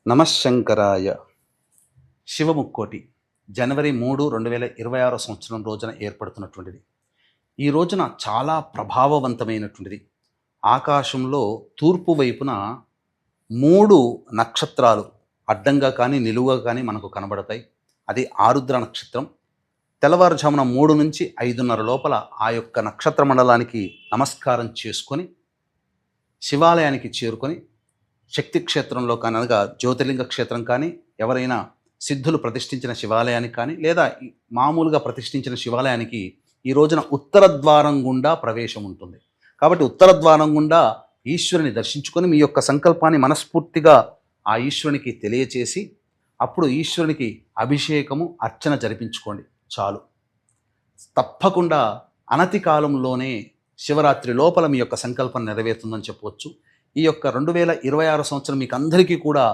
నమశంకరాయ. శివముక్కోటి జనవరి 3, 2026 సంవత్సరం రోజున ఏర్పడుతున్నటువంటిది. ఈ రోజున చాలా ప్రభావవంతమైనటువంటిది. ఆకాశంలో తూర్పు వైపున 3 నక్షత్రాలు అడ్డంగా కానీ నిలువుగా కానీ మనకు కనబడతాయి. అది ఆరుద్ర నక్షత్రం. తెల్లవారుజామున 3 నుంచి 5:30 లోపల ఆ యొక్క నక్షత్ర మండలానికి నమస్కారం చేసుకొని శివాలయానికి చేరుకొని శక్తి క్షేత్రంలో కానీ అనగా జ్యోతిర్లింగ క్షేత్రం కానీ, ఎవరైనా సిద్ధులు ప్రతిష్ఠించిన శివాలయానికి కానీ, లేదా మామూలుగా ప్రతిష్ఠించిన శివాలయానికి ఈ రోజున ఉత్తర ద్వారం గుండా ప్రవేశం ఉంటుంది. కాబట్టి ఉత్తర ద్వారం గుండా ఈశ్వరుని దర్శించుకొని మీ యొక్క సంకల్పాన్ని మనస్ఫూర్తిగా ఆ ఈశ్వరునికి తెలియచేసి అప్పుడు ఈశ్వరునికి అభిషేకము అర్చన జరిపించుకోండి చాలు. తప్పకుండా అనతి కాలంలోనే శివరాత్రి లోపల మీ యొక్క సంకల్పం నెరవేరుతుందని చెప్పవచ్చు. ఈ యొక్క 2026 సంవత్సరం మీకు అందరికీ కూడా